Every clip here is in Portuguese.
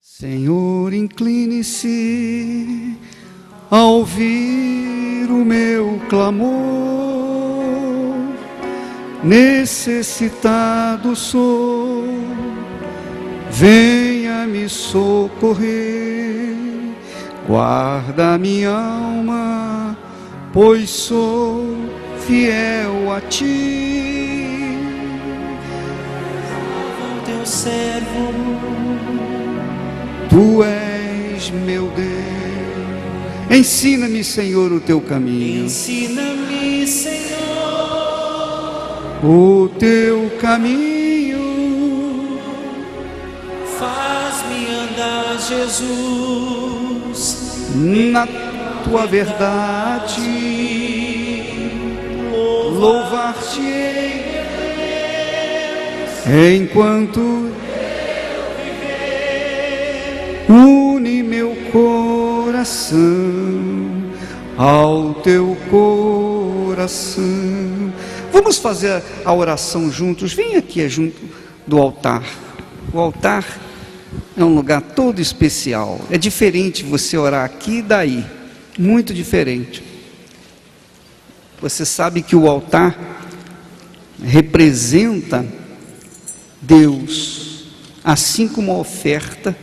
Senhor, incline-se a ouvir o meu clamor. Necessitado sou, venha me socorrer. Guarda minha alma, pois sou fiel a ti. O teu servo, tu és meu Deus. Ensina-me, Senhor, o teu caminho. ensina-me, Senhor, O teu caminho. faz-me andar, Jesus, Na tua verdade, louvar-te-ei enquanto une meu coração ao teu coração. Vamos fazer a oração juntos. Vem aqui junto do altar. O altar é um lugar todo especial. É diferente você orar aqui e daí. Muito diferente. Você sabe que o altar representa Deus, assim como a oferta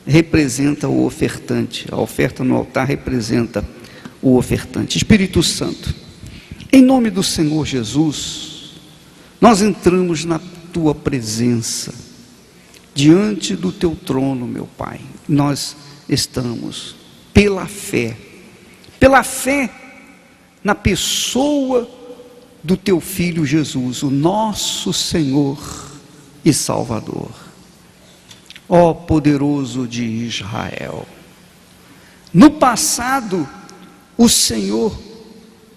representa o ofertante. A oferta no altar representa o ofertante. Espírito Santo, em nome do Senhor Jesus, nós entramos na tua presença, diante do teu trono, meu Pai. Nós estamos pela fé na pessoa do teu Filho Jesus, o nosso Senhor e Salvador. Ó poderoso de Israel, no passado o Senhor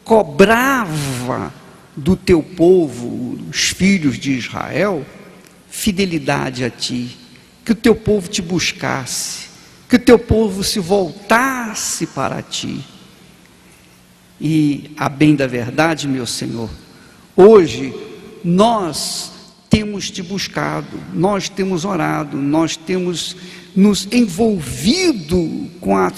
cobrava do teu povo, os filhos de Israel, fidelidade a ti, que o teu povo te buscasse, que o teu povo se voltasse para ti. E a bem da verdade, meu Senhor, hoje nós temos te buscado, nós temos orado, nós temos nos envolvido com a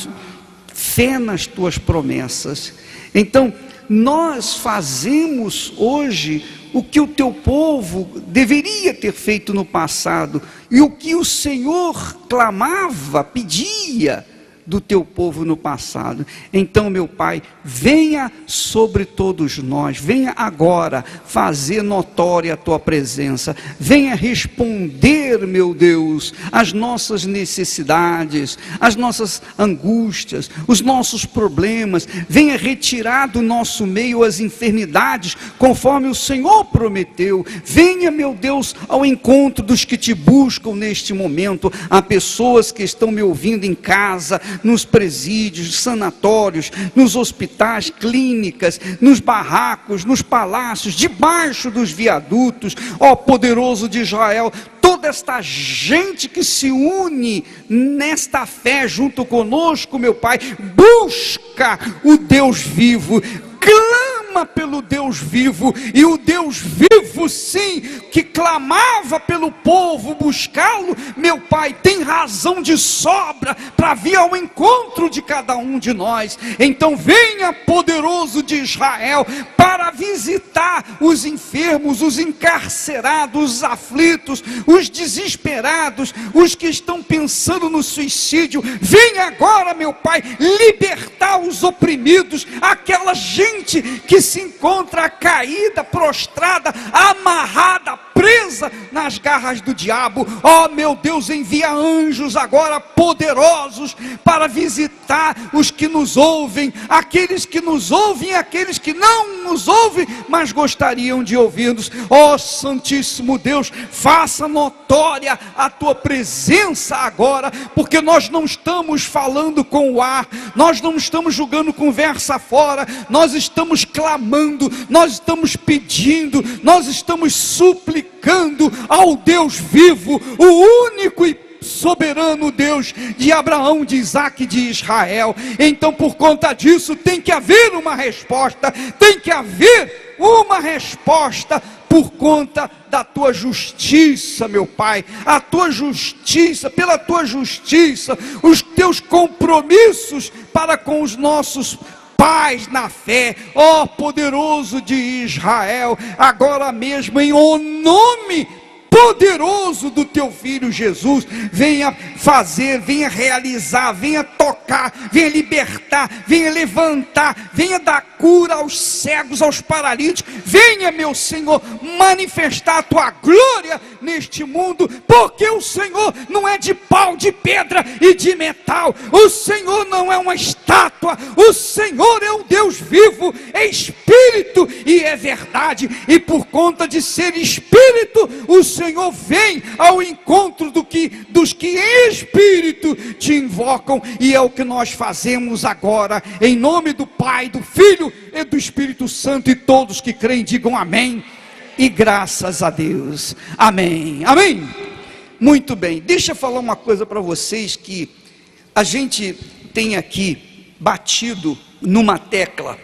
fé nas tuas promessas. Então, nós fazemos hoje o que o teu povo deveria ter feito no passado, e o que o Senhor clamava, pedia do teu povo no passado. Então, meu Pai, venha sobre todos nós, venha agora fazer notória a tua presença, venha responder, meu Deus, as nossas necessidades, as nossas angústias, os nossos problemas, venha retirar do nosso meio as enfermidades, conforme o Senhor prometeu. Venha, meu Deus, ao encontro dos que te buscam neste momento. Há pessoas que estão me ouvindo em casa, nos presídios, sanatórios, nos hospitais, clínicas, nos barracos, nos palácios, debaixo dos viadutos. Ó poderoso de Israel, toda esta gente que se une nesta fé junto conosco, meu Pai, busca o Deus vivo, clama pelo Deus vivo, e o Deus vivo, sim, que clamava pelo povo buscá-lo, meu Pai, tem razão de sobra para vir ao encontro de cada um de nós. Então venha, poderoso de Israel, para visitar os enfermos, os encarcerados, os aflitos, os desesperados, os que estão pensando no suicídio. Venha agora, meu Pai, libertar os oprimidos, aquela gente que se encontra caída, prostrada, amarrada, presa nas garras do diabo. Ó meu Deus, envia anjos agora poderosos para visitar os que nos ouvem, aqueles que nos ouvem e aqueles que não nos ouvem, mas gostariam de ouvir-nos. Ó Santíssimo Deus, faça notória a tua presença agora, porque nós não estamos falando com o ar, nós não estamos jogando conversa fora, nós estamos clamando, nós estamos pedindo, nós estamos suplicando ao Deus vivo, o único e soberano Deus de Abraão, de Isaac e de Israel. Então, por conta disso, tem que haver uma resposta, tem que haver uma resposta por conta da tua justiça, meu Pai, a tua justiça, pela tua justiça, os teus compromissos para com os nossos pais na fé, ó poderoso de Israel, agora mesmo em o nome poderoso do teu filho Jesus, venha fazer, venha realizar, venha tocar, venha libertar, venha levantar, venha dar cura aos cegos, aos paralíticos, venha, meu Senhor, manifestar a tua glória neste mundo, porque o Senhor não é de pau, de pedra e de metal, o Senhor não é uma estátua, o Senhor é um Deus vivo, é Espírito e é verdade, e por conta de ser Espírito, o Senhor vem ao encontro dos que em Espírito te invocam, e é o que nós fazemos agora, em nome do Pai, do Filho e do Espírito Santo, e todos que creem digam amém, e graças a Deus, amém, amém. Muito bem, deixa eu falar uma coisa para vocês, que a gente tem aqui batido numa tecla,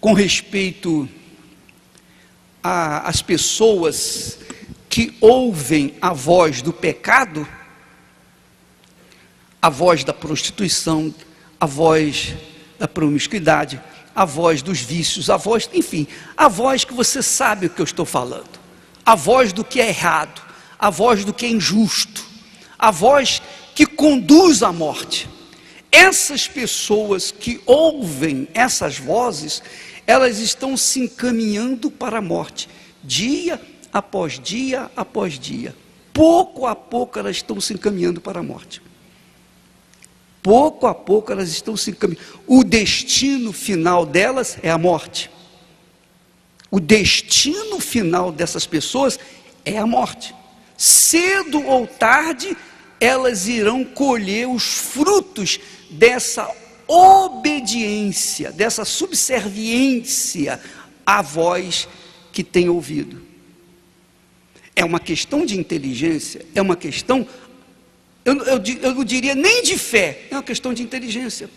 com respeito às pessoas que ouvem a voz do pecado, a voz da prostituição, a voz da promiscuidade, a voz dos vícios, a voz, enfim, a voz que você sabe o que eu estou falando, a voz do que é errado, a voz do que é injusto, a voz que conduz à morte. Essas pessoas que ouvem essas vozes, elas estão se encaminhando para a morte, dia após dia após dia, pouco a pouco elas estão se encaminhando para a morte, pouco a pouco elas estão se encaminhando, o destino final delas é a morte, o destino final dessas pessoas é a morte, cedo ou tarde elas irão colher os frutos dessa obediência, dessa subserviência à voz que tem ouvido. É uma questão de inteligência, é uma questão, eu não diria nem de fé, é uma questão de inteligência.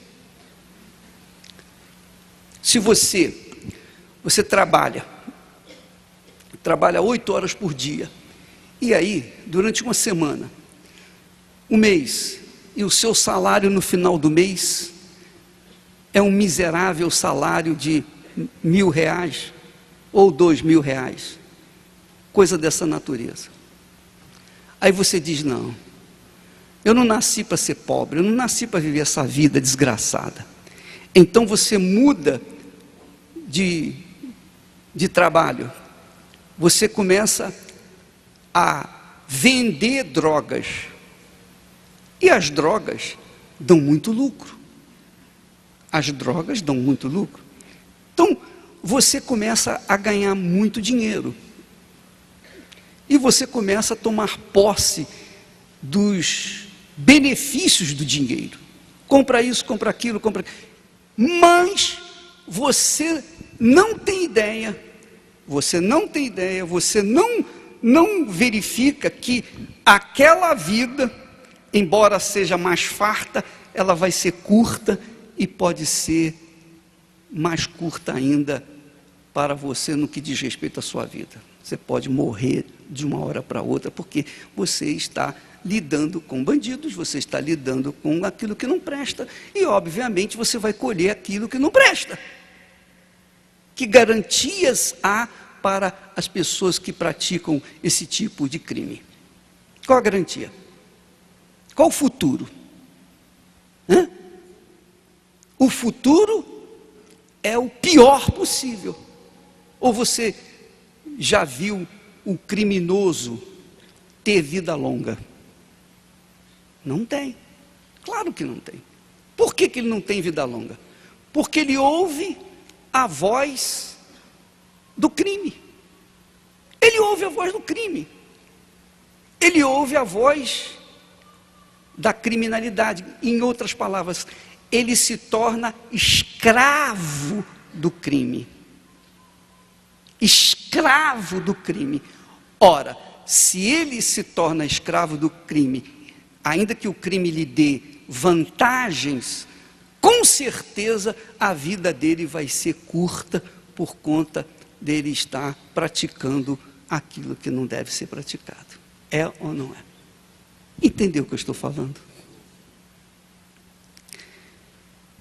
Se você trabalha 8 horas por dia, e aí, durante uma semana, um mês, e o seu salário no final do mês é um miserável salário de R$1.000 ou R$2.000, coisa dessa natureza. Aí você diz: não, eu não nasci para ser pobre, eu não nasci para viver essa vida desgraçada. Então você muda de trabalho, você começa a vender drogas, e as drogas dão muito lucro. As drogas dão muito lucro. Então, você começa a ganhar muito dinheiro. E você começa a tomar posse dos benefícios do dinheiro. Compra isso, compra aquilo, compra aquilo. Mas você não tem ideia, você não verifica que aquela vida, embora seja mais farta, ela vai ser curta e pode ser mais curta ainda para você no que diz respeito à sua vida. Você pode morrer de uma hora para outra, porque você está lidando com bandidos, você está lidando com aquilo que não presta, e obviamente você vai colher aquilo que não presta. Que garantias há para as pessoas que praticam esse tipo de crime? Qual a garantia? Qual o futuro? O futuro é o pior possível. Ou você já viu o criminoso ter vida longa? Não tem. Claro que não tem. Por que ele não tem vida longa? Porque ele ouve a voz do crime. Ele ouve a voz do crime. Ele ouve a voz da criminalidade. Em outras palavras, ele se torna escravo do crime. Escravo do crime. Ora, se ele se torna escravo do crime, ainda que o crime lhe dê vantagens, com certeza a vida dele vai ser curta por conta dele estar praticando aquilo que não deve ser praticado. É ou não é? Entendeu o que eu estou falando?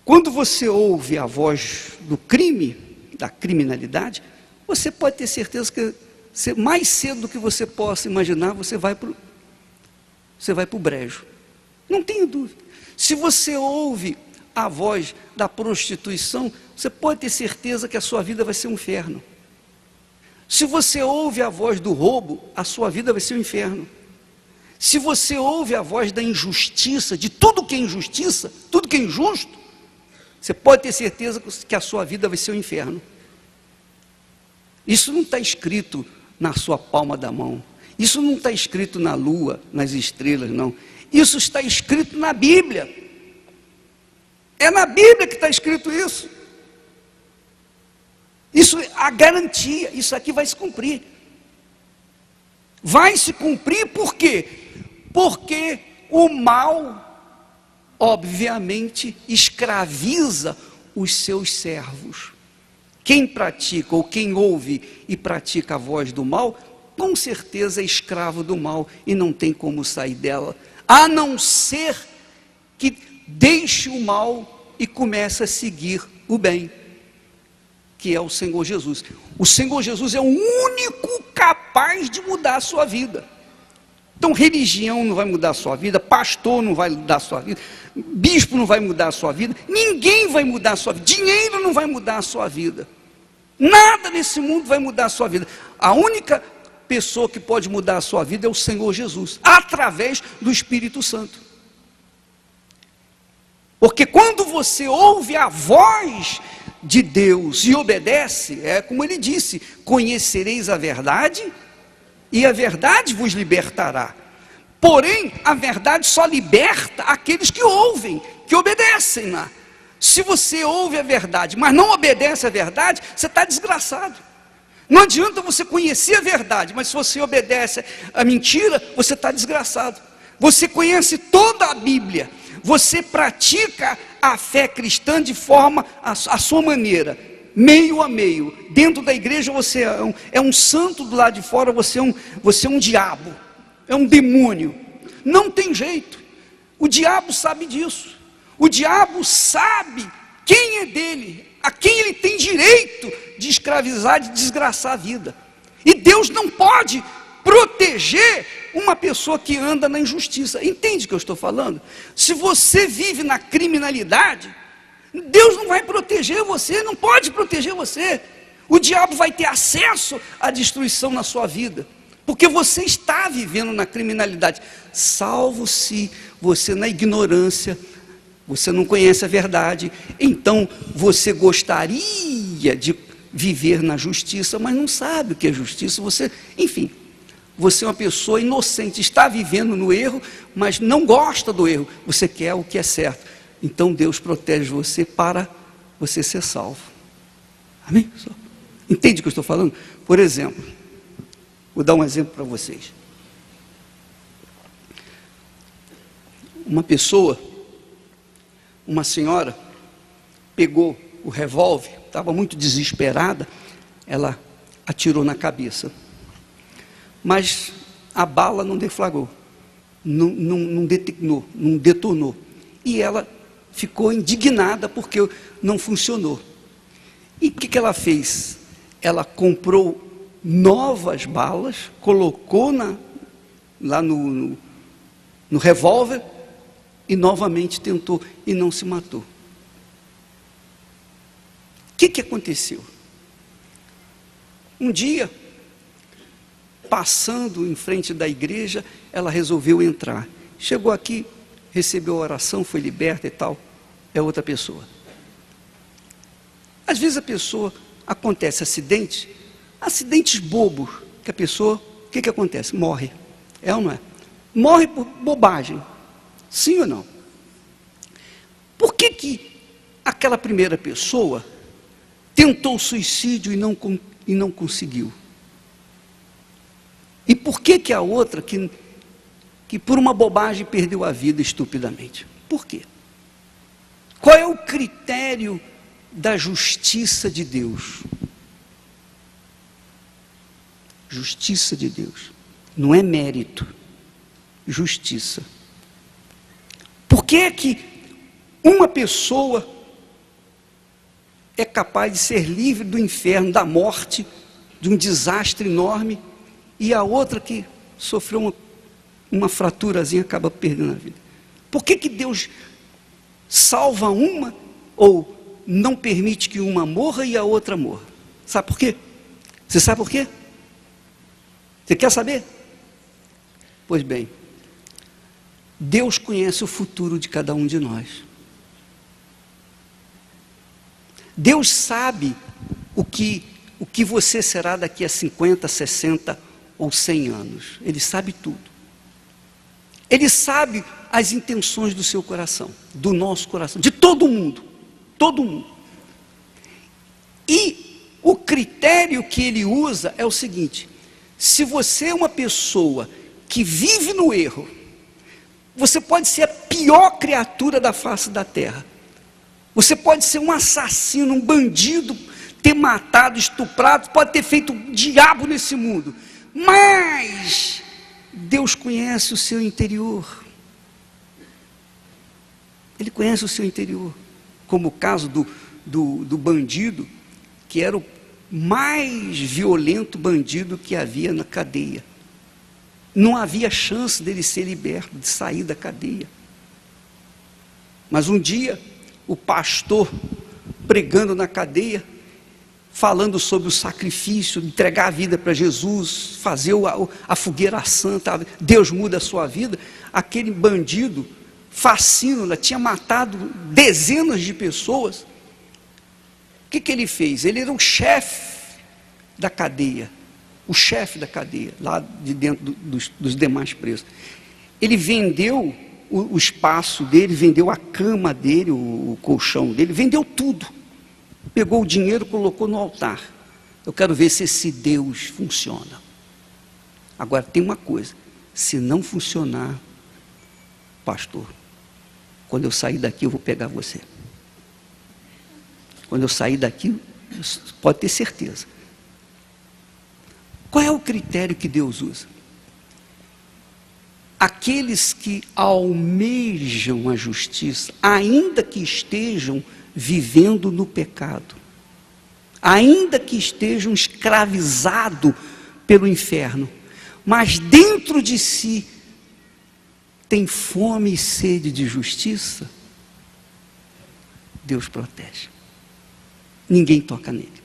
Quando você ouve a voz do crime, da criminalidade, você pode ter certeza que mais cedo do que você possa imaginar, você vai para o brejo. Não tenha dúvida. Se você ouve a voz da prostituição, você pode ter certeza que a sua vida vai ser um inferno. Se você ouve a voz do roubo, a sua vida vai ser um inferno. Se você ouve a voz da injustiça, de tudo que é injustiça, tudo que é injusto, você pode ter certeza que a sua vida vai ser um inferno. Isso não está escrito na sua palma da mão. Isso não está escrito na lua, nas estrelas, não. Isso está escrito na Bíblia. É na Bíblia que está escrito isso. Isso é a garantia. Isso aqui vai se cumprir. Vai se cumprir por quê? Porque o mal, obviamente, escraviza os seus servos. Quem pratica ou quem ouve e pratica a voz do mal, com certeza é escravo do mal e não tem como sair dela, a não ser que deixe o mal e comece a seguir o bem, que é o Senhor Jesus. O Senhor Jesus é o único capaz de mudar a sua vida. Então, religião não vai mudar a sua vida, pastor não vai mudar a sua vida, bispo não vai mudar a sua vida, ninguém vai mudar a sua vida, dinheiro não vai mudar a sua vida, nada nesse mundo vai mudar a sua vida. A única pessoa que pode mudar a sua vida é o Senhor Jesus, através do Espírito Santo. Porque quando você ouve a voz de Deus e obedece, é como ele disse: conhecereis a verdade, e a verdade vos libertará. Porém, a verdade só liberta aqueles que ouvem, que obedecem lá. Se você ouve a verdade, mas não obedece a verdade, você está desgraçado. Não adianta você conhecer a verdade, mas se você obedece a mentira, você está desgraçado. Você conhece toda a Bíblia, você pratica a fé cristã de forma, a sua maneira, meio a meio. Dentro da igreja você é um santo, do lado de fora você é um diabo, é um demônio. Não tem jeito. O diabo sabe disso. O diabo sabe quem é dele, a quem ele tem direito de escravizar, de desgraçar a vida. E Deus não pode proteger uma pessoa que anda na injustiça. Entende o que eu estou falando? Se você vive na criminalidade, Deus não vai proteger você, não pode proteger você. O diabo vai ter acesso à destruição na sua vida, porque você está vivendo na criminalidade, salvo se você, na ignorância, você não conhece a verdade, então você gostaria de viver na justiça, mas não sabe o que é justiça. Enfim, você é uma pessoa inocente, está vivendo no erro, mas não gosta do erro, você quer o que é certo. Então Deus protege você para você ser salvo. Amém? Entende o que eu estou falando? Por exemplo, vou dar um exemplo para vocês. Uma senhora, pegou o revólver, estava muito desesperada, ela atirou na cabeça. Mas a bala não deflagrou, não detonou. E ela ficou indignada porque não funcionou. E o que ela fez? Ela comprou novas balas, colocou lá no revólver e novamente tentou e não se matou. O que aconteceu? Um dia, passando em frente da igreja, ela resolveu entrar. Chegou aqui, recebeu a oração, foi liberta e tal. É outra pessoa. Às vezes acontece acidentes bobos, que a pessoa, o que acontece? Morre. É ou não é? Morre por bobagem. Sim ou não? Por que aquela primeira pessoa tentou suicídio e não conseguiu? E por que a outra, que por uma bobagem perdeu a vida estupidamente? Por quê? Qual é o critério da justiça de Deus? Justiça de Deus. Não é mérito. Justiça. Por que é que uma pessoa é capaz de ser livre do inferno, da morte, de um desastre enorme, e a outra que sofreu uma fraturazinha acaba perdendo a vida? Por que que Deus salva uma ou não permite que uma morra e a outra morra? Sabe por quê? Você sabe por quê? Você quer saber? Pois bem, Deus conhece o futuro de cada um de nós. Deus sabe o que você será daqui a 50, 60 ou 100 anos. Ele sabe tudo. Ele sabe as intenções do seu coração, do nosso coração, de todo mundo. Todo mundo. E o critério que ele usa é o seguinte: se você é uma pessoa que vive no erro, você pode ser a pior criatura da face da terra. Você pode ser um assassino, um bandido, ter matado, estuprado, pode ter feito o diabo nesse mundo. Mas Deus conhece o seu interior. Ele conhece o seu interior. Como o caso do bandido, que era o mais violento bandido que havia na cadeia. Não havia chance dele ser liberto, de sair da cadeia. Mas um dia, o pastor, pregando na cadeia, falando sobre o sacrifício, entregar a vida para Jesus, fazer a fogueira santa, Deus muda a sua vida, aquele bandido, fascínora, tinha matado dezenas de pessoas. O que ele fez? Ele era o chefe da cadeia, o chefe da cadeia, lá de dentro dos demais presos. Ele vendeu o espaço dele, vendeu a cama dele, o colchão dele, vendeu tudo. Pegou o dinheiro, colocou no altar. Eu quero ver se esse Deus funciona. Agora tem uma coisa: se não funcionar, pastor, quando eu sair daqui eu vou pegar você. Quando eu sair daqui, pode ter certeza. Qual é o critério que Deus usa? Aqueles que almejam a justiça, ainda que estejam vivendo no pecado, ainda que estejam escravizados pelo inferno, mas dentro de si tem fome e sede de justiça, Deus protege. Ninguém toca nele.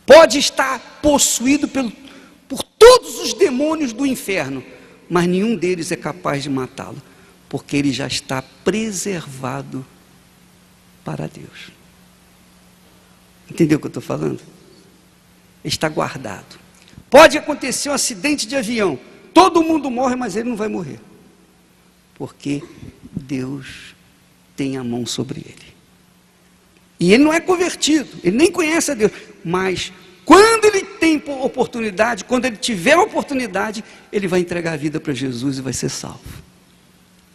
Pode estar possuído por todos os demônios do inferno, mas nenhum deles é capaz de matá-lo, porque ele já está preservado para Deus. Entendeu o que eu estou falando? Está guardado. Pode acontecer um acidente de avião, todo mundo morre, mas ele não vai morrer, porque Deus tem a mão sobre ele. E ele não é convertido, ele nem conhece a Deus, mas quando ele tem oportunidade, quando ele tiver oportunidade, ele vai entregar a vida para Jesus e vai ser salvo.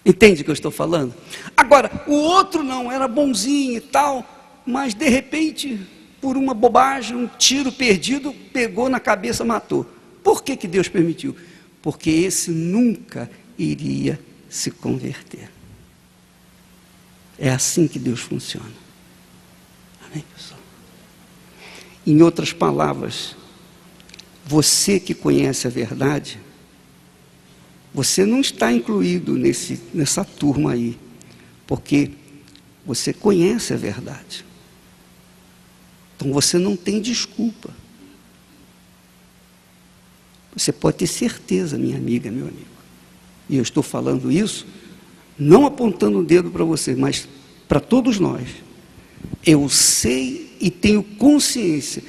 Entende o que eu estou falando? Agora, o outro não, era bonzinho e tal, mas de repente, por uma bobagem, um tiro perdido, pegou na cabeça, matou. Por que Deus permitiu? Porque esse nunca iria se converter. É assim que Deus funciona. Amém, pessoal? Em outras palavras, você que conhece a verdade, você não está incluído nessa turma aí, porque você conhece a verdade. Então você não tem desculpa. Você pode ter certeza, minha amiga, meu amigo. E eu estou falando isso, não apontando o dedo para você, mas para todos nós. Eu sei e tenho consciência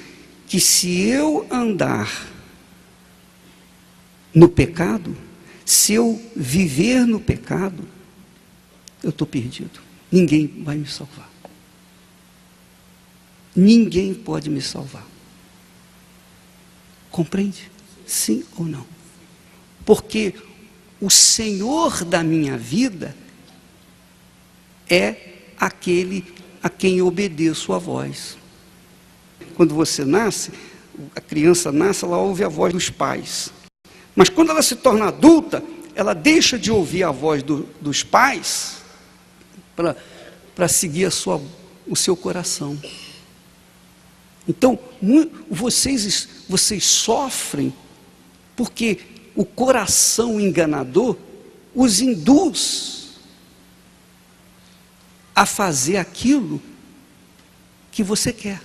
que se eu andar no pecado, se eu viver no pecado, eu estou perdido. Ninguém vai me salvar. Ninguém pode me salvar. Compreende? Sim ou não? Porque o Senhor da minha vida é aquele a quem eu obedeço a voz. Quando você nasce, a criança nasce, ela ouve a voz dos pais. Mas quando ela se torna adulta, ela deixa de ouvir a voz dos pais para seguir o seu coração. Então, vocês sofrem porque o coração enganador os induz a fazer aquilo que você quer,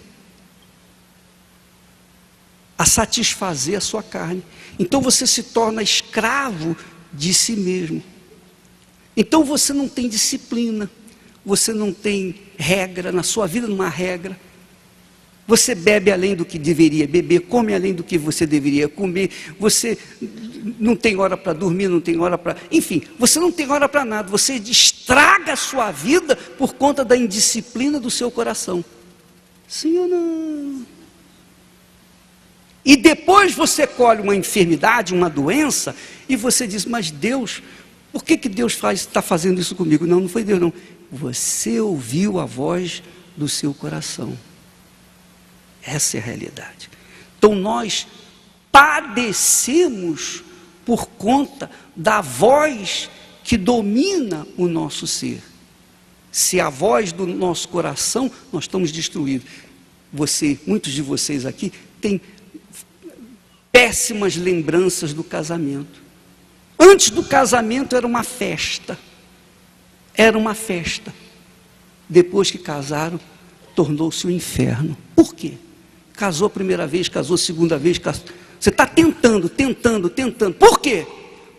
a satisfazer a sua carne. Então você se torna escravo de si mesmo. Então você não tem disciplina, você não tem regra, na sua vida não há regra. Você bebe além do que deveria beber, come além do que você deveria comer, você não tem hora para dormir, não tem hora para... Enfim, você não tem hora para nada, você estraga a sua vida por conta da indisciplina do seu coração. Sim ou não? E depois você colhe uma enfermidade, uma doença, e você diz, mas Deus, por que Deus está fazendo isso comigo? Não, não foi Deus não. Você ouviu a voz do seu coração. Essa é a realidade. Então nós padecemos por conta da voz que domina o nosso ser. Se a voz do nosso coração, nós estamos destruídos. Muitos de vocês aqui têm péssimas lembranças do casamento. Antes do casamento era uma festa. Era uma festa. Depois que casaram, tornou-se um inferno. Por quê? Casou a primeira vez, casou a segunda vez, você está tentando. Por quê?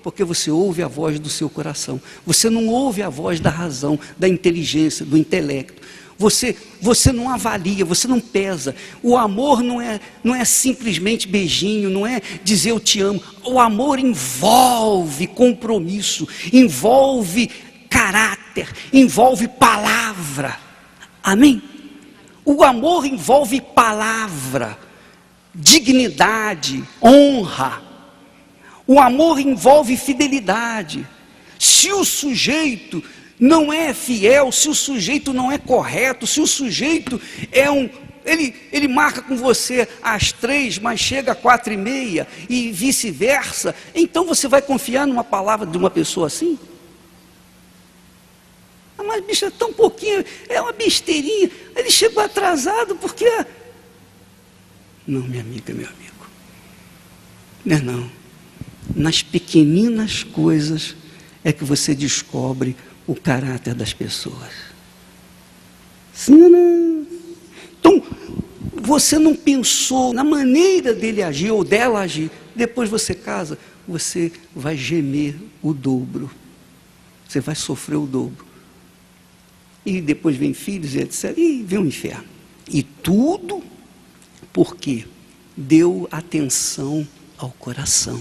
Porque você ouve a voz do seu coração. Você não ouve a voz da razão, da inteligência, do intelecto. Você não avalia, você não pesa. O amor não é simplesmente beijinho, não é dizer eu te amo. O amor envolve compromisso, envolve caráter, envolve palavra. Amém? O amor envolve palavra, dignidade, honra. O amor envolve fidelidade. Se o sujeito não é fiel, se o sujeito não é correto, se o sujeito ele marca com você às 3, mas chega às 4:30 e vice-versa, então você vai confiar numa palavra de uma pessoa assim? Ah, mas bicho, é tão pouquinho, é uma besteirinha, ele chegou atrasado porque... Não, minha amiga, meu amigo, não. Nas pequeninas coisas é que você descobre o caráter das pessoas. Sim ou não? Então, você não pensou na maneira dele agir ou dela agir. Depois você casa, você vai gemer o dobro. Você vai sofrer o dobro. E depois vem filhos e etc. E vem o inferno. E tudo porque deu atenção ao coração.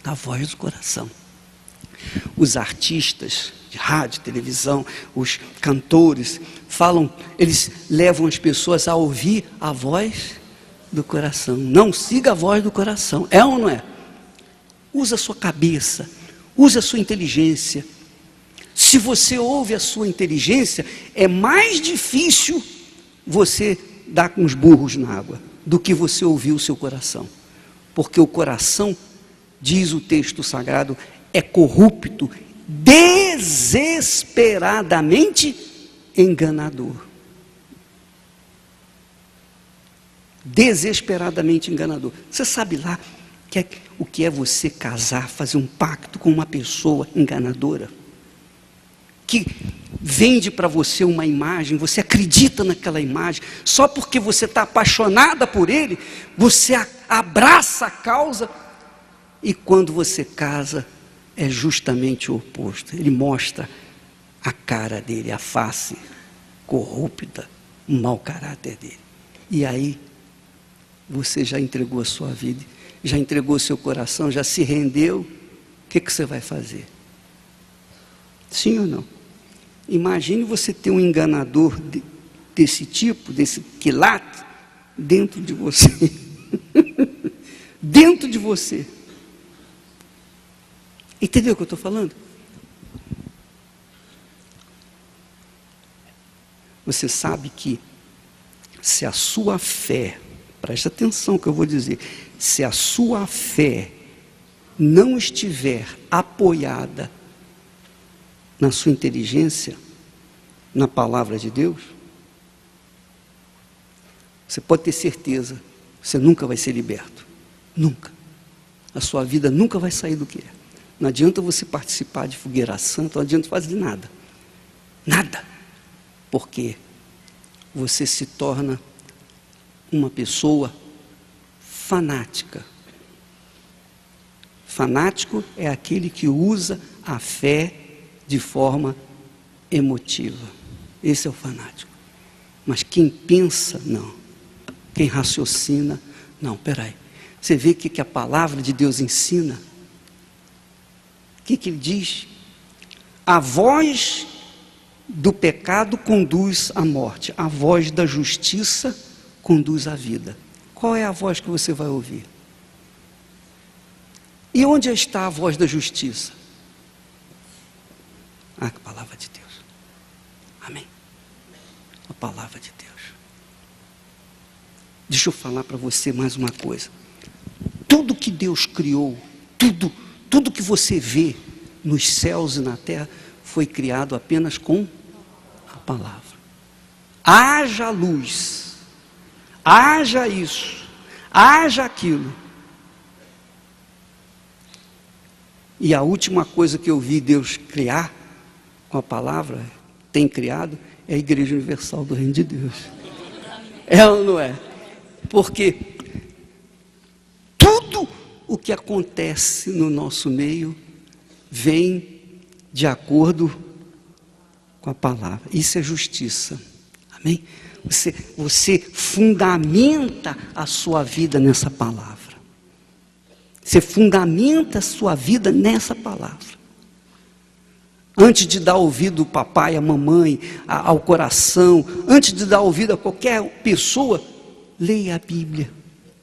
A voz do coração. Os artistas de rádio, televisão, os cantores falam, eles levam as pessoas a ouvir a voz do coração. Não siga a voz do coração. É ou não é? Usa a sua cabeça, usa a sua inteligência. Se você ouve a sua inteligência, é mais difícil você dar com os burros na água do que você ouvir o seu coração. Porque o coração, diz o texto sagrado, é corrupto, desesperadamente enganador. Desesperadamente enganador. Você sabe lá o que é você casar, fazer um pacto com uma pessoa enganadora? Que vende para você uma imagem, você acredita naquela imagem, só porque você está apaixonada por ele, você abraça a causa, e quando você casa, é justamente o oposto. Ele mostra a cara dele, a face corrupta, o mau caráter dele. E aí, você já entregou a sua vida, já entregou o seu coração, já se rendeu, o que você vai fazer? Sim ou não? Imagine você ter um enganador desse tipo, desse quilate, dentro de você. Dentro de você. Entendeu o que eu estou falando? Você sabe que se a sua fé, preste atenção que eu vou dizer, se a sua fé não estiver apoiada na sua inteligência, na palavra de Deus, você pode ter certeza, você nunca vai ser liberto. Nunca. A sua vida nunca vai sair do que é. Não adianta você participar de fogueira santa, não adianta fazer nada. Nada. Porque você se torna uma pessoa fanática. Fanático é aquele que usa a fé de forma emotiva. Esse é o fanático. Mas quem pensa, não. Quem raciocina, não. Peraí. Você vê o que a palavra de Deus ensina? O que ele diz? A voz do pecado conduz à morte. A voz da justiça conduz à vida. Qual é a voz que você vai ouvir? E onde está a voz da justiça? A palavra de Deus. Amém. A palavra de Deus. Deixa eu falar para você mais uma coisa. Tudo que Deus criou, tudo que você vê nos céus e na terra, foi criado apenas com a palavra. Haja luz, haja isso, haja aquilo. E a última coisa que eu vi Deus criar com a palavra, tem criado, é a Igreja Universal do Reino de Deus. É ou não é? Porque tudo o que acontece no nosso meio vem de acordo com a palavra. Isso é justiça. Amém? Você fundamenta a sua vida nessa palavra. Você fundamenta a sua vida nessa palavra. Antes de dar ouvido ao papai, à mamãe, ao coração, antes de dar ouvido a qualquer pessoa, leia a Bíblia.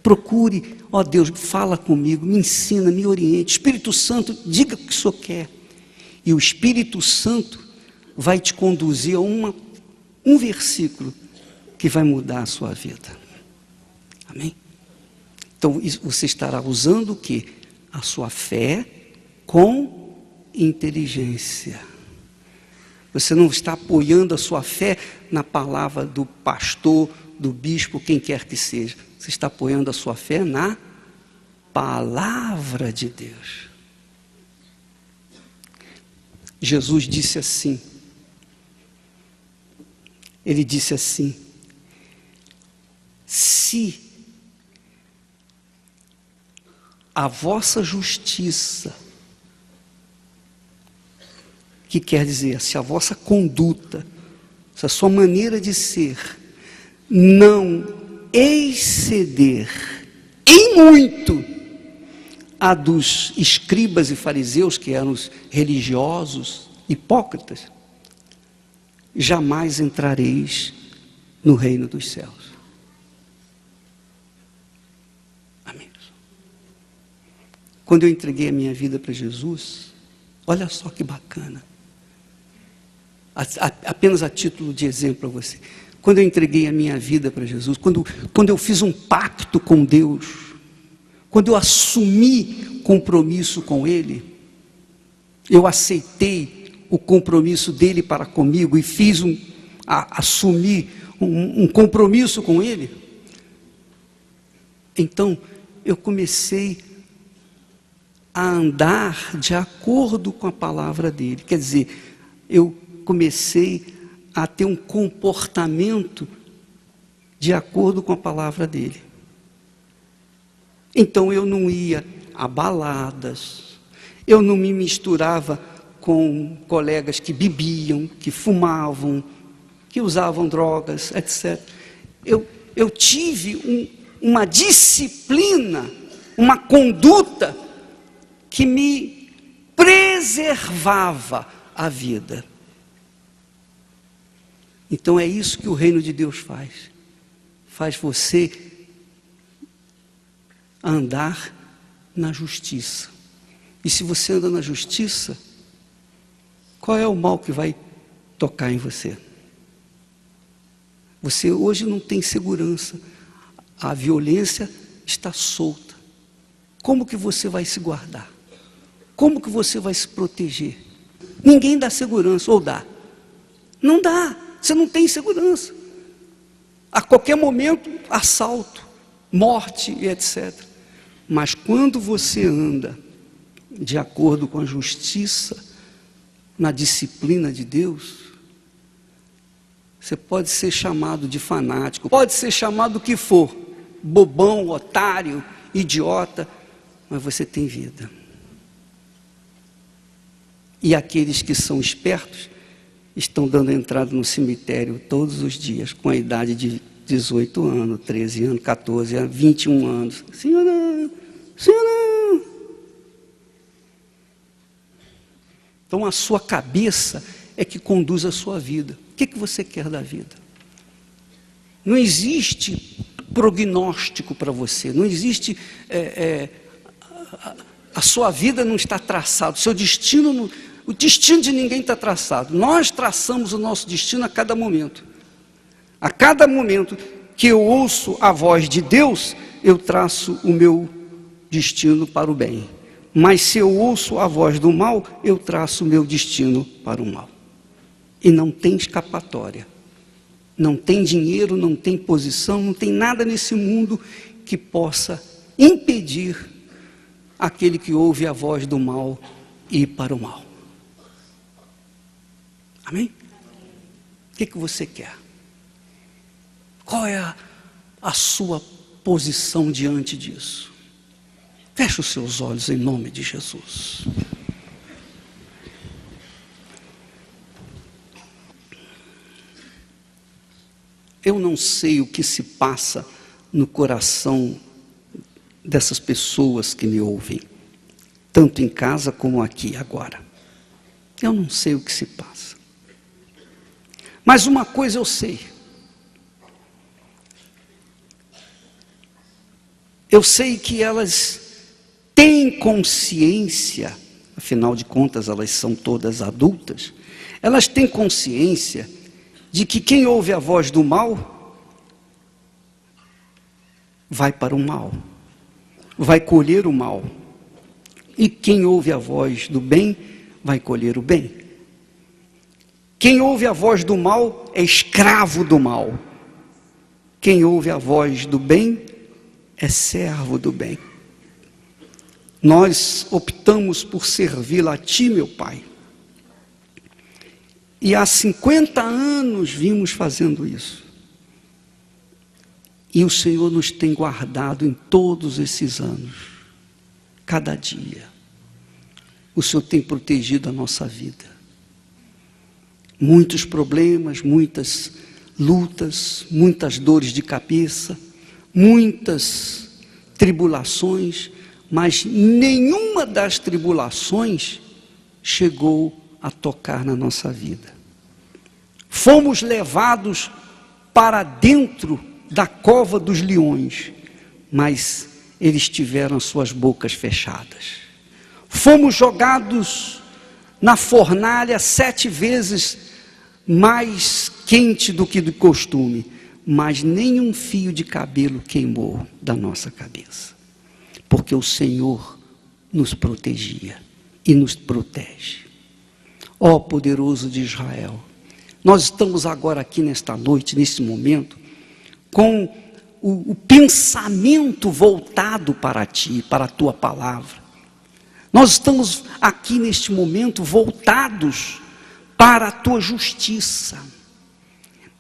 Procure, ó Deus, fala comigo, me ensina, me oriente. Espírito Santo, diga o que o Senhor quer. E o Espírito Santo vai te conduzir a um versículo que vai mudar a sua vida. Amém? Então, você estará usando o quê? A sua fé com inteligência. Você não está apoiando a sua fé na palavra do pastor, do bispo, quem quer que seja. Você está apoiando a sua fé na palavra de Deus. Jesus disse assim. Ele disse assim: se a vossa justiça, que quer dizer, se a vossa conduta, se a sua maneira de ser, não exceder em muito a dos escribas e fariseus, que eram os religiosos, hipócritas, jamais entrareis no reino dos céus. Amém. Quando eu entreguei a minha vida para Jesus, olha só que bacana. Apenas a título de exemplo para você. Quando eu entreguei a minha vida para Jesus, quando eu fiz um pacto com Deus, quando eu assumi compromisso com Ele, eu aceitei o compromisso dele para comigo e assumi um compromisso com Ele. Então, eu comecei a andar de acordo com a palavra dele. Quer dizer, eu comecei a ter um comportamento de acordo com a palavra dele. Então eu não ia a baladas, eu não me misturava com colegas que bebiam, que fumavam, que usavam drogas, etc. Eu tive uma disciplina, uma conduta que me preservava a vida. Então é isso que o reino de Deus faz. Faz você andar na justiça. E se você anda na justiça, qual é o mal que vai tocar em você? Você hoje não tem segurança. A violência está solta. Como que você vai se guardar? Como que você vai se proteger? Ninguém dá segurança, ou dá? Não dá, você não tem segurança. A qualquer momento, assalto, morte e etc. Mas quando você anda de acordo com a justiça, na disciplina de Deus, você pode ser chamado de fanático, pode ser chamado do que for, bobão, otário, idiota, mas você tem vida. E aqueles que são espertos estão dando entrada no cemitério todos os dias, com a idade de 18 anos, 13 anos, 14 anos, 21 anos. Senhora, senhora. Então a sua cabeça é que conduz a sua vida. O que você quer da vida? Não existe prognóstico para você, não existe... a sua vida não está traçada, o seu destino não... O destino de ninguém está traçado. Nós traçamos o nosso destino a cada momento. A cada momento que eu ouço a voz de Deus, eu traço o meu destino para o bem. Mas se eu ouço a voz do mal, eu traço o meu destino para o mal. E não tem escapatória. Não tem dinheiro, não tem posição, não tem nada nesse mundo que possa impedir aquele que ouve a voz do mal ir para o mal. Amém? O que você quer? Qual é a sua posição diante disso? Feche os seus olhos em nome de Jesus. Eu não sei o que se passa no coração dessas pessoas que me ouvem, tanto em casa como aqui agora. Eu não sei o que se passa. Mas uma coisa eu sei. Eu sei que elas têm consciência, afinal de contas elas são todas adultas, elas têm consciência de que quem ouve a voz do mal, vai para o mal, vai colher o mal. E quem ouve a voz do bem, vai colher o bem. Quem ouve a voz do mal é escravo do mal. Quem ouve a voz do bem é servo do bem. Nós optamos por servi-la a Ti, meu Pai. E há 50 anos vimos fazendo isso. E o Senhor nos tem guardado em todos esses anos, cada dia. O Senhor tem protegido a nossa vida. Muitos problemas, muitas lutas, muitas dores de cabeça, muitas tribulações, mas nenhuma das tribulações chegou a tocar na nossa vida. Fomos levados para dentro da cova dos leões, mas eles tiveram as suas bocas fechadas. Fomos jogados na fornalha 7 vezes mais quente do que de costume, mas nenhum fio de cabelo queimou da nossa cabeça, porque o Senhor nos protegia e nos protege. Ó poderoso de Israel, nós estamos agora aqui nesta noite, nesse momento, com o pensamento voltado para Ti, para a Tua palavra. Nós estamos aqui neste momento voltados para a Tua justiça.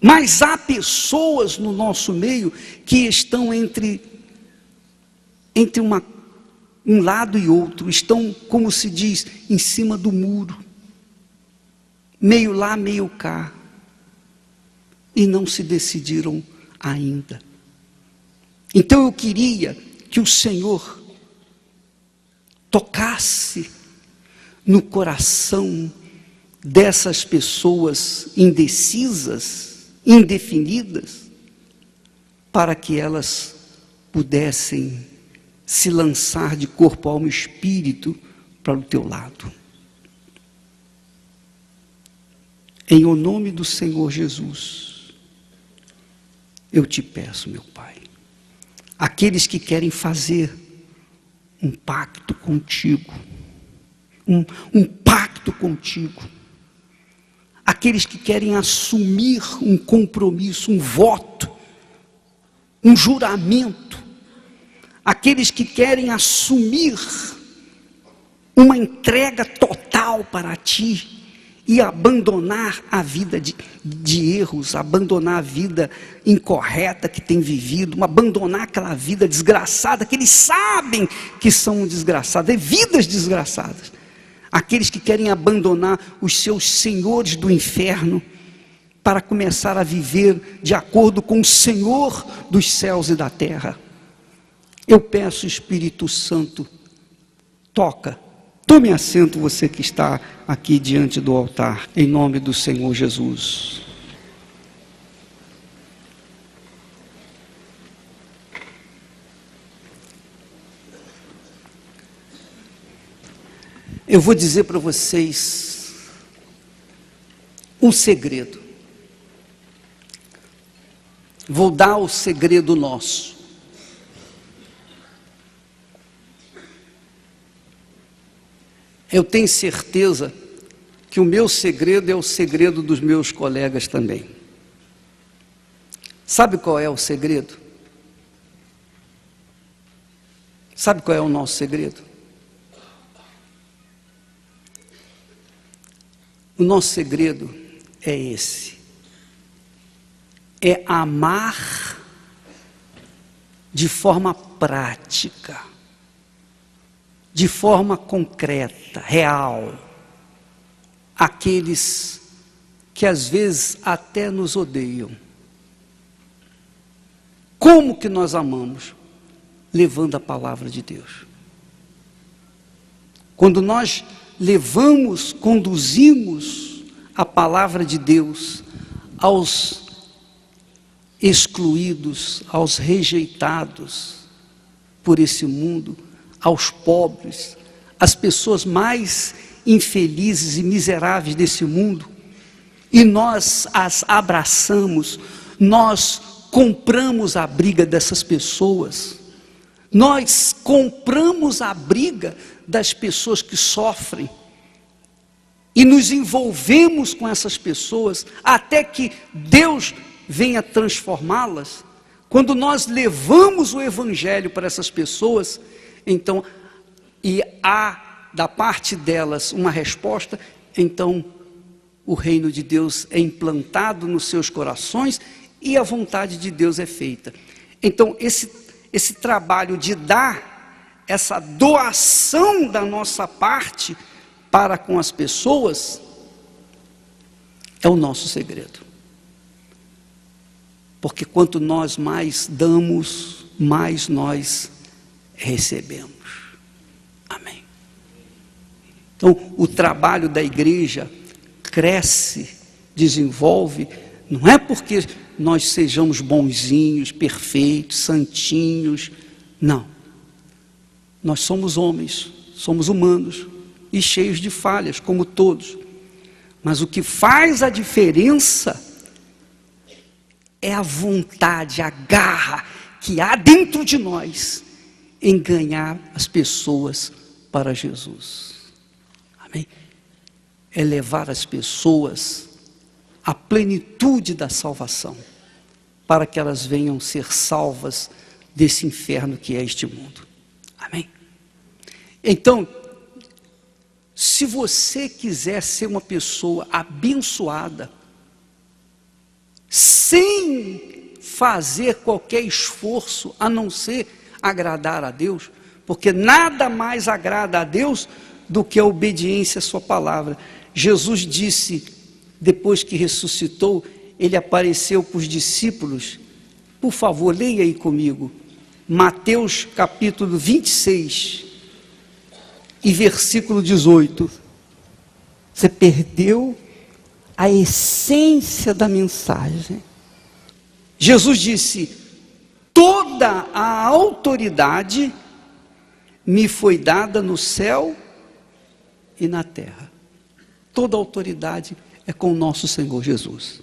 Mas há pessoas no nosso meio que estão entre um lado e outro, estão, como se diz, em cima do muro, meio lá, meio cá, e não se decidiram ainda. Então eu queria que o Senhor tocasse no coração dessas pessoas indecisas, indefinidas, para que elas pudessem se lançar de corpo, alma e espírito para o Teu lado. Em o nome do Senhor Jesus, eu te peço, meu Pai, aqueles que querem fazer um pacto contigo, um pacto contigo, aqueles que querem assumir um compromisso, um voto, um juramento, aqueles que querem assumir uma entrega total para ti e abandonar a vida de erros, abandonar a vida incorreta que tem vivido, abandonar aquela vida desgraçada que eles sabem que são desgraçadas, vidas desgraçadas. Aqueles que querem abandonar os seus senhores do inferno para começar a viver de acordo com o Senhor dos céus e da terra. Eu peço, Espírito Santo, toca. Tome assento, você que está aqui diante do altar, em nome do Senhor Jesus. Eu vou dizer para vocês um segredo. Vou dar o segredo nosso. Eu tenho certeza que o meu segredo é o segredo dos meus colegas também. Sabe qual é o segredo? Sabe qual é o nosso segredo? O nosso segredo é esse: é amar de forma prática, de forma concreta, real, aqueles que às vezes até nos odeiam. Como que nós amamos? Levando a palavra de Deus. Quando nós levamos, conduzimos a palavra de Deus aos excluídos, aos rejeitados por esse mundo, aos pobres, às pessoas mais infelizes e miseráveis desse mundo, e nós as abraçamos, nós compramos a briga dessas pessoas, nós compramos a briga das pessoas que sofrem, e nos envolvemos com essas pessoas, até que Deus venha transformá-las. Quando nós levamos o Evangelho para essas pessoas, então, e há da parte delas uma resposta, então o reino de Deus é implantado nos seus corações e a vontade de Deus é feita. Então esse trabalho de dar, essa doação da nossa parte para com as pessoas, é o nosso segredo. Porque quanto nós mais damos, mais nós recebemos. Amém. Então, o trabalho da igreja cresce, desenvolve, não é porque nós sejamos bonzinhos, perfeitos, santinhos, não. Nós somos homens, somos humanos e cheios de falhas, como todos. Mas o que faz a diferença é a vontade, a garra que há dentro de nós em ganhar as pessoas para Jesus. Amém? É levar as pessoas à plenitude da salvação, para que elas venham ser salvas desse inferno que é este mundo. Amém? Então, se você quiser ser uma pessoa abençoada, sem fazer qualquer esforço a não ser agradar a Deus, porque nada mais agrada a Deus do que a obediência à sua palavra. Jesus disse, depois que ressuscitou, ele apareceu para os discípulos. Por favor, leia aí comigo, Mateus capítulo 26 e versículo 18. Você perdeu a essência da mensagem. Jesus disse: toda a autoridade me foi dada no céu e na terra. Toda a autoridade é com o nosso Senhor Jesus.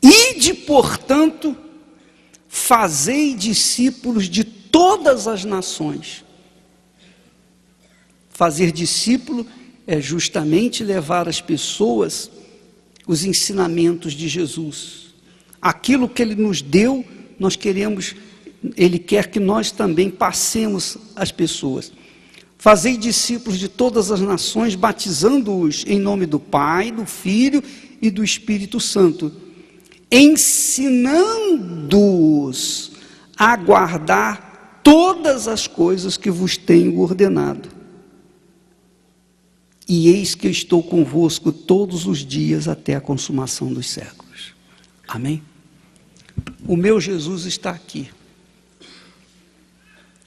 Ide, portanto, fazei discípulos de todas as nações. Fazer discípulo é justamente levar às pessoas os ensinamentos de Jesus. Aquilo que Ele nos deu, nós queremos, Ele quer que nós também passemos às pessoas. Fazei discípulos de todas as nações, batizando-os em nome do Pai, do Filho e do Espírito Santo, ensinando-os a guardar todas as coisas que vos tenho ordenado. E eis que eu estou convosco todos os dias até a consumação dos séculos. Amém? O meu Jesus está aqui.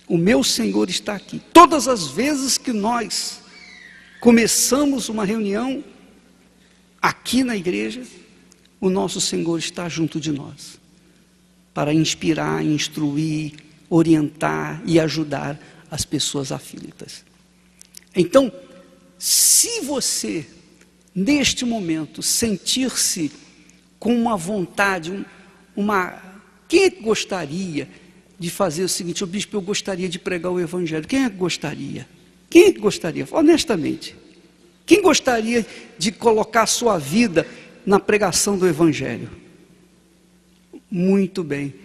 O meu Senhor está aqui. Todas as vezes que nós começamos uma reunião aqui na igreja, o nosso Senhor está junto de nós, para inspirar, instruir, orientar e ajudar as pessoas aflitas. Então, se você, neste momento, sentir-se com uma vontade, quem é que gostaria de fazer o seguinte: bispo, eu gostaria de pregar o Evangelho. Quem é que gostaria? Quem é que gostaria? Honestamente. Quem gostaria de colocar a sua vida na pregação do Evangelho? Muito bem.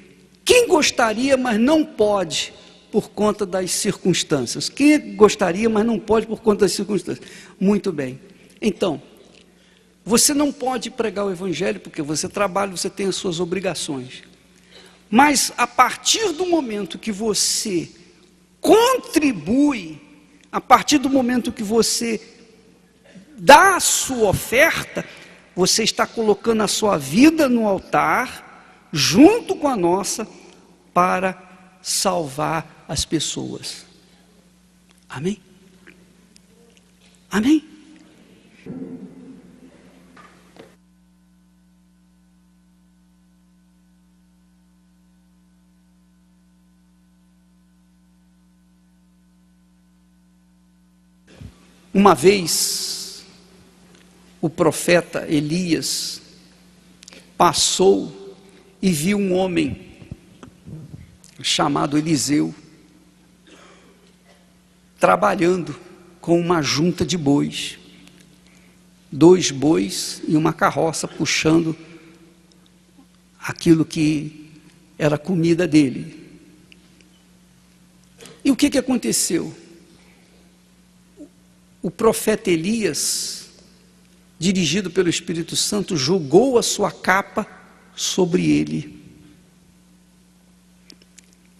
Quem gostaria, mas não pode, por conta das circunstâncias? Quem é que gostaria, mas não pode por conta das circunstâncias? Muito bem. Então, você não pode pregar o Evangelho porque você trabalha, você tem as suas obrigações. Mas a partir do momento que você contribui, a partir do momento que você dá a sua oferta, você está colocando a sua vida no altar, junto com a nossa, para salvar as pessoas. Amém? Amém? Uma vez, o profeta Elias passou e viu um homem chamado Eliseu trabalhando com uma junta de bois, 2 bois e uma carroça puxando aquilo que era comida dele. E o que aconteceu? O profeta Elias, dirigido pelo Espírito Santo, jogou a sua capa sobre ele.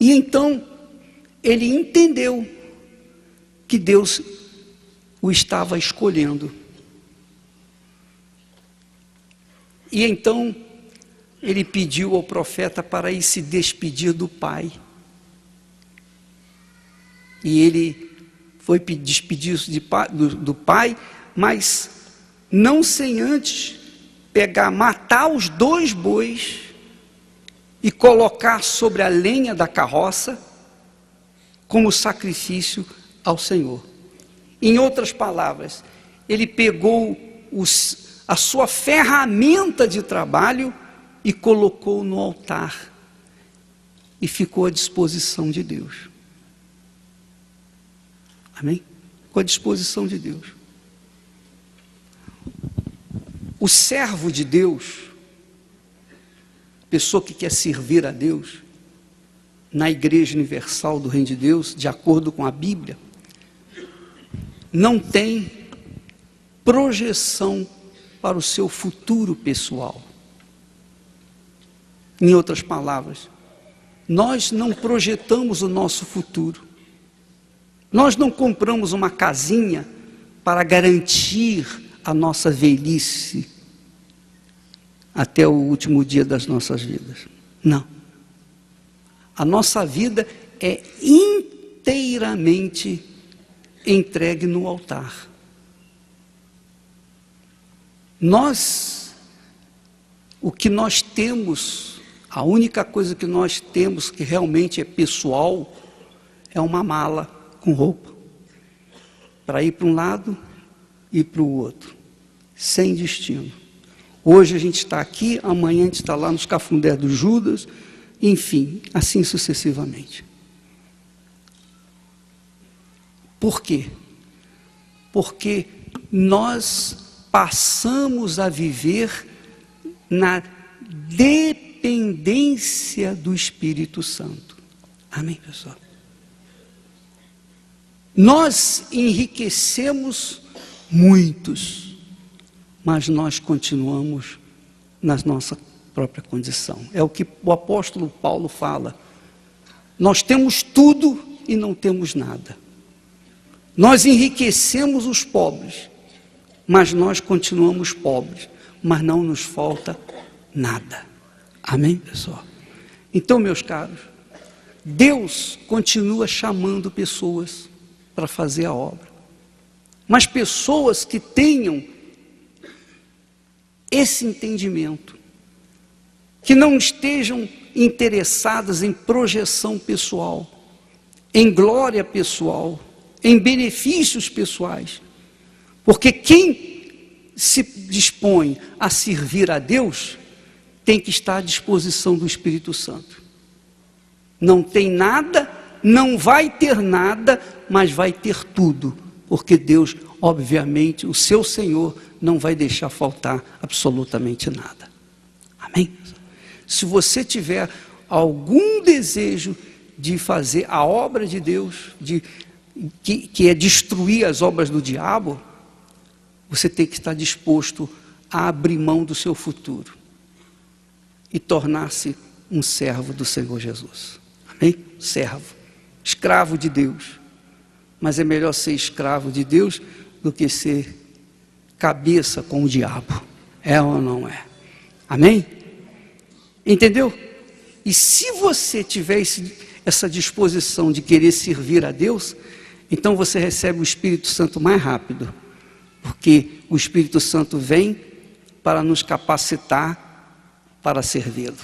E então, ele entendeu que Deus o estava escolhendo. E então, ele pediu ao profeta para ir se despedir do pai. E ele foi despedir-se do pai, mas não sem antes matar os 2 bois e colocar sobre a lenha da carroça como sacrifício ao Senhor. Em outras palavras, ele pegou a sua ferramenta de trabalho e colocou no altar e ficou à disposição de Deus. Amém? Com a disposição de Deus. O servo de Deus, pessoa que quer servir a Deus, na Igreja Universal do Reino de Deus, de acordo com a Bíblia, não tem projeção para o seu futuro pessoal. Em outras palavras, nós não projetamos o nosso futuro. Nós não compramos uma casinha para garantir a nossa velhice até o último dia das nossas vidas. Não. A nossa vida é inteiramente entregue no altar. O que nós temos, a única coisa que nós temos que realmente é pessoal, é uma mala com roupa, para ir para um lado e para o outro, sem destino. Hoje a gente está aqui, amanhã a gente está lá nos cafundés do Judas, enfim, assim sucessivamente. Por quê? Porque nós passamos a viver na dependência do Espírito Santo. Amém, pessoal? Nós enriquecemos muitos, mas nós continuamos na nossa própria condição. É o que o apóstolo Paulo fala. Nós temos tudo e não temos nada. Nós enriquecemos os pobres, mas nós continuamos pobres, mas não nos falta nada. Amém, pessoal? Então, meus caros, Deus continua chamando pessoas para fazer a obra, mas pessoas que tenham esse entendimento, que não estejam interessadas em projeção pessoal, em glória pessoal, em benefícios pessoais, porque quem se dispõe a servir a Deus tem que estar à disposição do Espírito Santo. Não tem nada, não vai ter nada, mas vai ter tudo, porque Deus, obviamente, o seu Senhor, não vai deixar faltar absolutamente nada. Amém? Se você tiver algum desejo de fazer a obra de Deus, que é destruir as obras do diabo, você tem que estar disposto a abrir mão do seu futuro e tornar-se um servo do Senhor Jesus. Amém? Servo, escravo de Deus. Mas é melhor ser escravo de Deus do que ser cabeça com o diabo. É ou não é? Amém? Entendeu? E se você tiver essa disposição de querer servir a Deus, então você recebe o Espírito Santo mais rápido, porque o Espírito Santo vem para nos capacitar para servi-lo.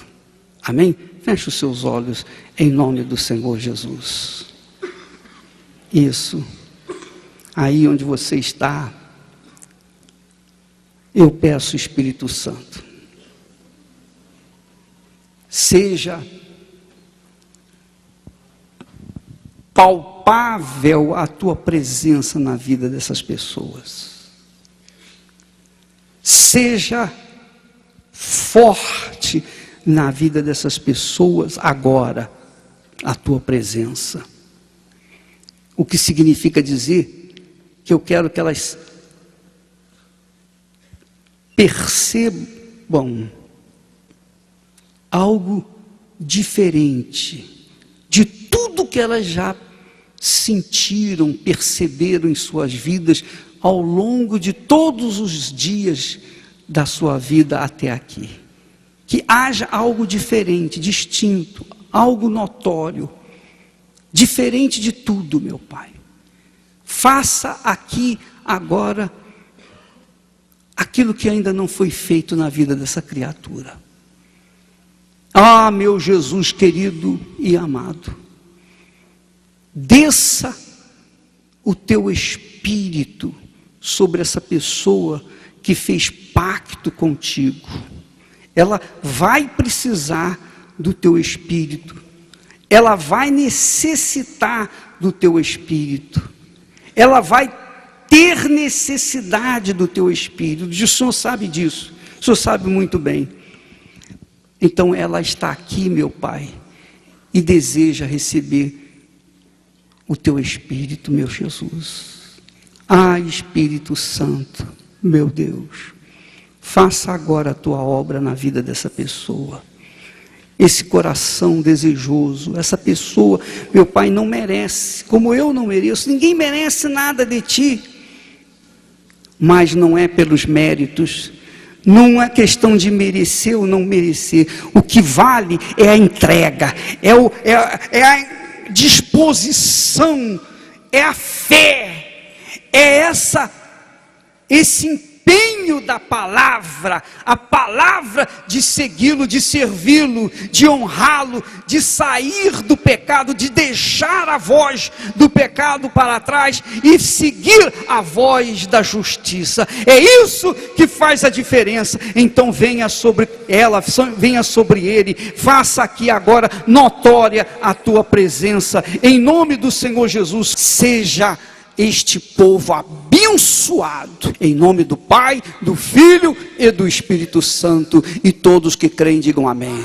Amém? Feche os seus olhos em nome do Senhor Jesus. Isso. Aí onde você está, eu peço, Espírito Santo, seja palpável a tua presença na vida dessas pessoas. Seja forte na vida dessas pessoas agora a tua presença. O que significa dizer que eu quero que elas percebam algo diferente de tudo que elas já sentiram, perceberam em suas vidas ao longo de todos os dias da sua vida até aqui. Que haja algo diferente, distinto, algo notório, diferente de tudo, meu Pai. Faça aqui, agora, aquilo que ainda não foi feito na vida dessa criatura. Ah, meu Jesus querido e amado, desça o teu Espírito sobre essa pessoa que fez pacto contigo. Ela vai precisar do teu Espírito, ela vai necessitar do teu Espírito, ela vai ter necessidade do teu Espírito. O Senhor sabe disso, o Senhor sabe muito bem. Então ela está aqui, meu Pai, e deseja receber o teu Espírito, meu Jesus. Ah, Espírito Santo, meu Deus, faça agora a tua obra na vida dessa pessoa. Esse coração desejoso, essa pessoa, meu Pai, não merece, como eu não mereço, ninguém merece nada de ti, mas não é pelos méritos, não é questão de merecer ou não merecer. O que vale é a entrega, é a disposição, é a fé, é esse empenho da palavra, a palavra de segui-lo, de servi-lo, de honrá-lo, de sair do pecado, de deixar a voz do pecado para trás e seguir a voz da justiça. É isso que faz a diferença. Então venha sobre ela, venha sobre ele, faça aqui agora notória a tua presença, em nome do Senhor Jesus. Seja este povo abençoado, em nome do Pai, do Filho e do Espírito Santo, e todos que creem digam amém.